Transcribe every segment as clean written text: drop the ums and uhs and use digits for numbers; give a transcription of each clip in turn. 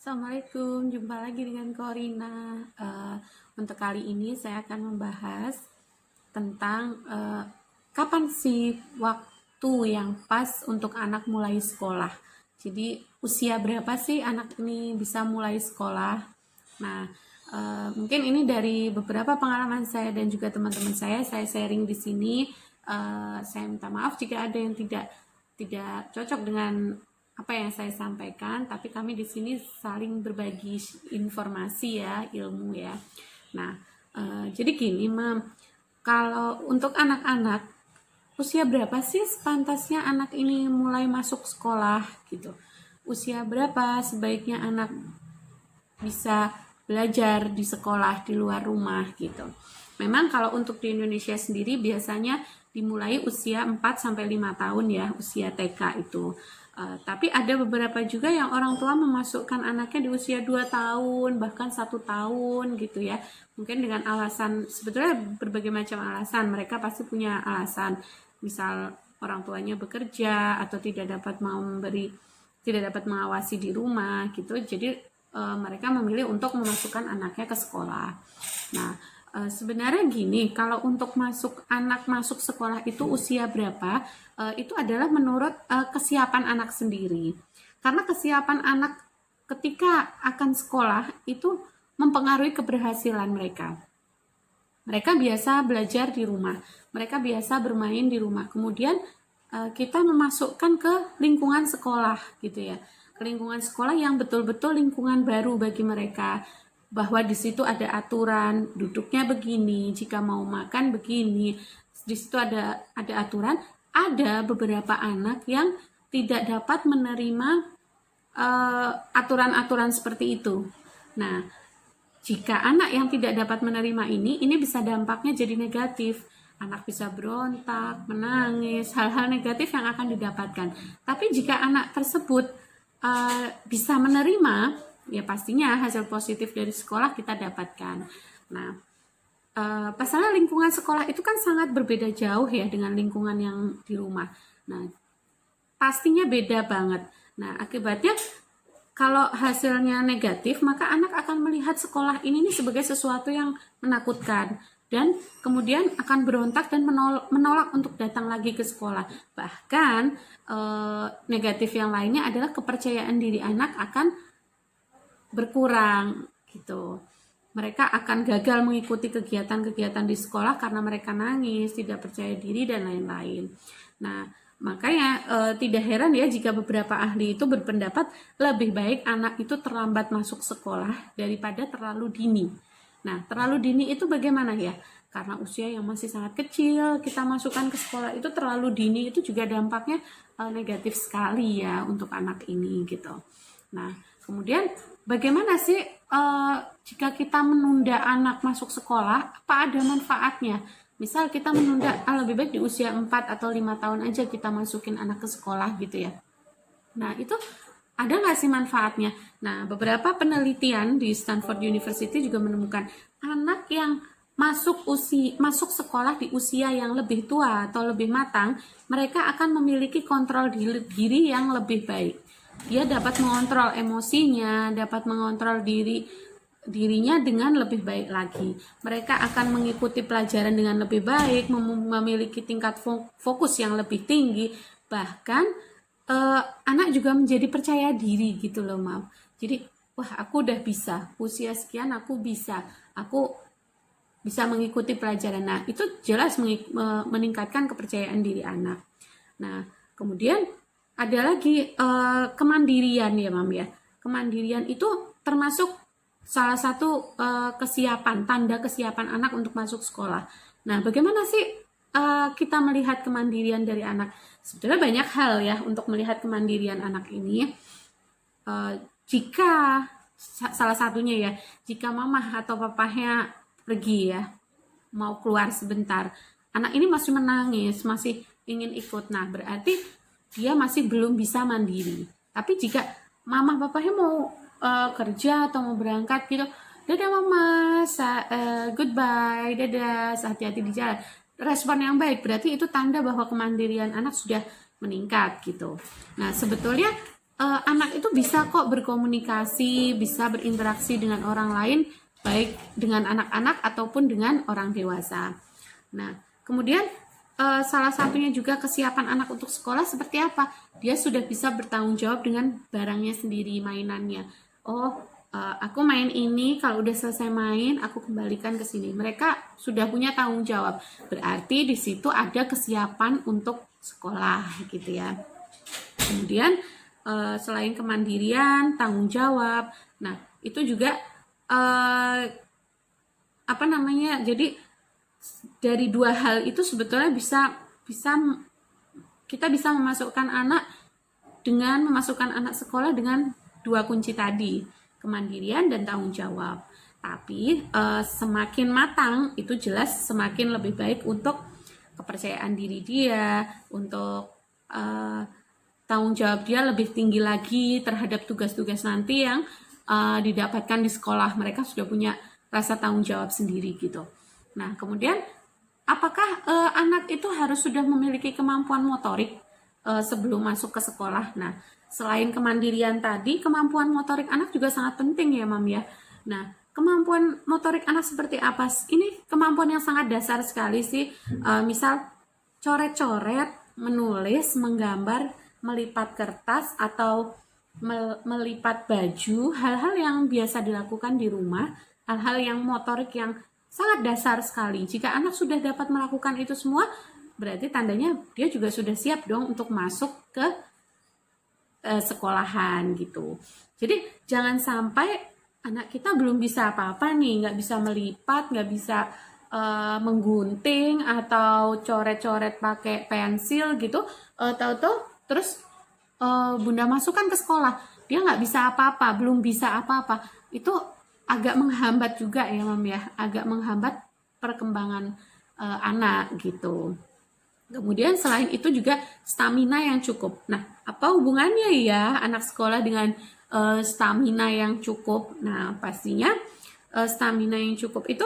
Assalamualaikum, jumpa lagi dengan Corina. Untuk kali ini saya akan membahas tentang kapan sih waktu yang pas untuk anak mulai sekolah. Jadi usia berapa sih anak ini bisa mulai sekolah? Nah, mungkin ini dari beberapa pengalaman saya dan juga teman-teman saya sharing di sini. Saya minta maaf jika ada yang tidak cocok dengan apa yang saya sampaikan, tapi kami di sini saling berbagi informasi ya, ilmu ya. Nah, jadi gini, Mam, kalau untuk anak-anak, usia berapa sih sepantasnya anak ini mulai masuk sekolah gitu? Usia berapa sebaiknya anak bisa belajar di sekolah di luar rumah gitu? Memang kalau untuk di Indonesia sendiri biasanya dimulai usia 4-5 tahun ya, usia TK itu. Tapi ada beberapa juga yang orang tua memasukkan anaknya di usia 2 tahun, bahkan 1 tahun gitu ya. Mungkin dengan alasan, sebetulnya berbagai macam alasan, mereka pasti punya alasan. Misal orang tuanya bekerja atau tidak dapat mengawasi di rumah gitu. Jadi mereka memilih untuk memasukkan anaknya ke sekolah. Nah, sebenarnya gini, kalau untuk anak masuk sekolah itu usia berapa, itu adalah menurut kesiapan anak sendiri. Karena kesiapan anak ketika akan sekolah itu mempengaruhi keberhasilan mereka. Mereka biasa belajar di rumah, mereka biasa bermain di rumah. Kemudian kita memasukkan ke lingkungan sekolah gitu ya. Ke lingkungan sekolah yang betul-betul lingkungan baru bagi mereka. Bahwa di situ ada aturan, duduknya begini, jika mau makan begini. Di situ ada aturan. Ada beberapa anak yang tidak dapat menerima aturan-aturan seperti itu. Nah, jika anak yang tidak dapat menerima ini bisa dampaknya jadi negatif. Anak bisa berontak, menangis, hal-hal negatif yang akan didapatkan. Tapi jika anak tersebut bisa menerima, ya pastinya hasil positif dari sekolah kita dapatkan. Nah, pasalnya lingkungan sekolah itu kan sangat berbeda jauh ya dengan lingkungan yang di rumah. Nah, pastinya beda banget. Nah, akibatnya kalau hasilnya negatif, maka anak akan melihat sekolah ini sebagai sesuatu yang menakutkan. Dan kemudian akan berontak dan menolak untuk datang lagi ke sekolah. Bahkan negatif yang lainnya adalah kepercayaan diri anak akan berkurang gitu. Mereka akan gagal mengikuti kegiatan-kegiatan di sekolah karena mereka nangis, tidak percaya diri dan lain-lain. Nah, makanya tidak heran ya jika beberapa ahli itu berpendapat lebih baik anak itu terlambat masuk sekolah daripada terlalu dini. Nah, terlalu dini itu bagaimana ya? Karena usia yang masih sangat kecil, kita masukkan ke sekolah itu terlalu dini itu juga dampaknya negatif sekali ya untuk anak ini gitu. Nah, kemudian bagaimana sih jika kita menunda anak masuk sekolah, apa ada manfaatnya? Misal kita menunda lebih baik di usia 4 atau 5 tahun aja kita masukin anak ke sekolah gitu ya. Nah, itu ada nggak sih manfaatnya? Nah, beberapa penelitian di Stanford University juga menemukan anak yang masuk sekolah di usia yang lebih tua atau lebih matang, mereka akan memiliki kontrol diri yang lebih baik. Dia dapat mengontrol emosinya, dapat mengontrol dirinya dengan lebih baik lagi. Mereka akan mengikuti pelajaran dengan lebih baik, memiliki tingkat fokus yang lebih tinggi. Bahkan anak juga menjadi percaya diri gitu loh, Mam. Jadi, wah aku udah bisa, usia sekian aku bisa mengikuti pelajaran. Nah, itu jelas meningkatkan kepercayaan diri anak. Nah, kemudian ada lagi kemandirian ya, Mam ya. Kemandirian itu termasuk salah satu tanda kesiapan anak untuk masuk sekolah. Nah, bagaimana sih kita melihat kemandirian dari anak? Sebetulnya banyak hal ya untuk melihat kemandirian anak ini. Jika salah satunya ya, jika mamah atau papahnya pergi ya, mau keluar sebentar, anak ini masih menangis, masih ingin ikut. Nah, berarti dia masih belum bisa mandiri. Tapi jika mama papahnya mau kerja atau mau berangkat gitu, dadah mama, goodbye, dadah, hati-hati di jalan. Respon yang baik berarti itu tanda bahwa kemandirian anak sudah meningkat gitu. Nah, sebetulnya anak itu bisa kok berkomunikasi, bisa berinteraksi dengan orang lain, baik dengan anak-anak ataupun dengan orang dewasa. Nah, kemudian salah satunya juga kesiapan anak untuk sekolah seperti apa? Dia sudah bisa bertanggung jawab dengan barangnya sendiri, mainannya. Oh, aku main ini, kalau udah selesai main, aku kembalikan ke sini. Mereka sudah punya tanggung jawab. Berarti di situ ada kesiapan untuk sekolah, gitu ya. Kemudian selain kemandirian, tanggung jawab, nah itu juga apa namanya? Jadi dari dua hal itu sebetulnya bisa kita bisa memasukkan anak sekolah dengan dua kunci tadi, kemandirian dan tanggung jawab. Tapi semakin matang itu jelas semakin lebih baik untuk kepercayaan diri dia, untuk tanggung jawab dia lebih tinggi lagi terhadap tugas-tugas nanti yang didapatkan di sekolah. Mereka sudah punya rasa tanggung jawab sendiri gitu. Nah, kemudian apakah anak itu harus sudah memiliki kemampuan motorik sebelum masuk ke sekolah? Nah, selain kemandirian tadi, kemampuan motorik anak juga sangat penting ya, Mam ya. Nah, kemampuan motorik anak seperti apa? Ini kemampuan yang sangat dasar sekali sih. Misal coret-coret, menulis, menggambar, melipat kertas atau melipat baju, hal-hal yang biasa dilakukan di rumah, hal-hal yang motorik yang sangat dasar sekali. Jika anak sudah dapat melakukan itu semua, berarti tandanya dia juga sudah siap dong untuk masuk ke sekolahan gitu. Jadi jangan sampai anak kita belum bisa apa-apa nih, nggak bisa melipat, nggak bisa menggunting atau coret-coret pakai pensil gitu, tahu-tahu terus bunda masukkan ke sekolah, dia nggak bisa apa-apa, belum bisa apa-apa, itu agak menghambat juga ya Mam ya, agak menghambat perkembangan anak gitu. Kemudian selain itu juga stamina yang cukup. Nah, apa hubungannya ya anak sekolah dengan stamina yang cukup? Nah, pastinya stamina yang cukup itu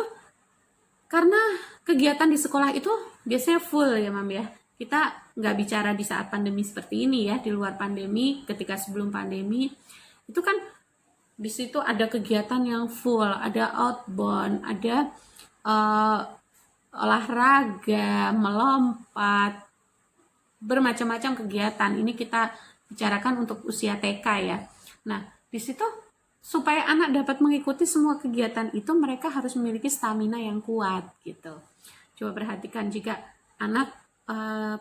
karena kegiatan di sekolah itu biasanya full ya Mam ya. Kita nggak bicara di saat pandemi seperti ini ya, di luar pandemi, ketika sebelum pandemi, itu kan di situ ada kegiatan yang full, ada outbound, ada olahraga, melompat, bermacam-macam kegiatan. Ini kita bicarakan untuk usia TK ya. Nah, di situ supaya anak dapat mengikuti semua kegiatan itu, mereka harus memiliki stamina yang kuat gitu. Coba perhatikan jika anak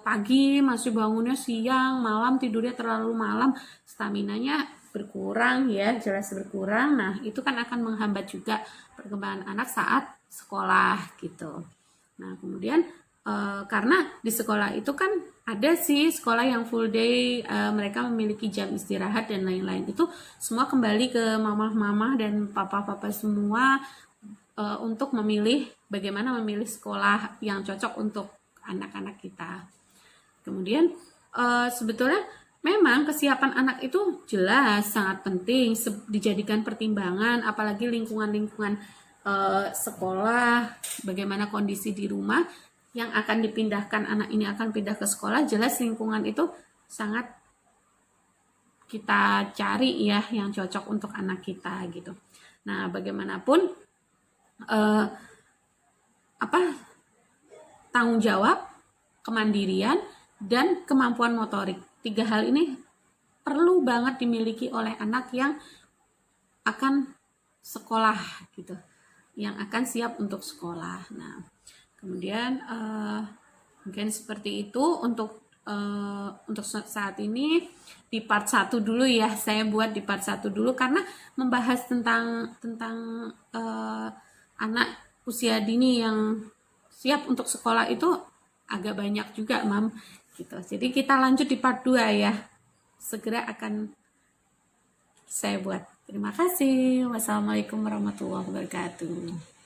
pagi masih bangunnya siang, malam tidurnya terlalu malam, staminanya berkurang ya, jelas berkurang. Nah, itu kan akan menghambat juga perkembangan anak saat sekolah gitu. Nah, kemudian karena di sekolah itu kan ada sih sekolah yang full day, mereka memiliki jam istirahat dan lain-lain. Itu semua kembali ke mama-mama dan papa-papa semua untuk memilih bagaimana memilih sekolah yang cocok untuk anak-anak kita. Kemudian sebetulnya memang kesiapan anak itu jelas sangat penting dijadikan pertimbangan, apalagi lingkungan-lingkungan sekolah, bagaimana kondisi di rumah yang akan dipindahkan, anak ini akan pindah ke sekolah, jelas lingkungan itu sangat kita cari ya yang cocok untuk anak kita gitu. Nah, bagaimanapun tanggung jawab, kemandirian, dan kemampuan motorik. 3 hal ini perlu banget dimiliki oleh anak yang akan sekolah gitu, yang akan siap untuk sekolah. Nah, kemudian mungkin seperti itu untuk saat ini di part 1 dulu ya. Saya buat di part 1 dulu karena membahas tentang anak usia dini yang siap untuk sekolah itu agak banyak juga Mam gitu. Jadi kita lanjut di part 2 ya. Segera akan saya buat. Terima kasih. Wassalamualaikum warahmatullahi wabarakatuh.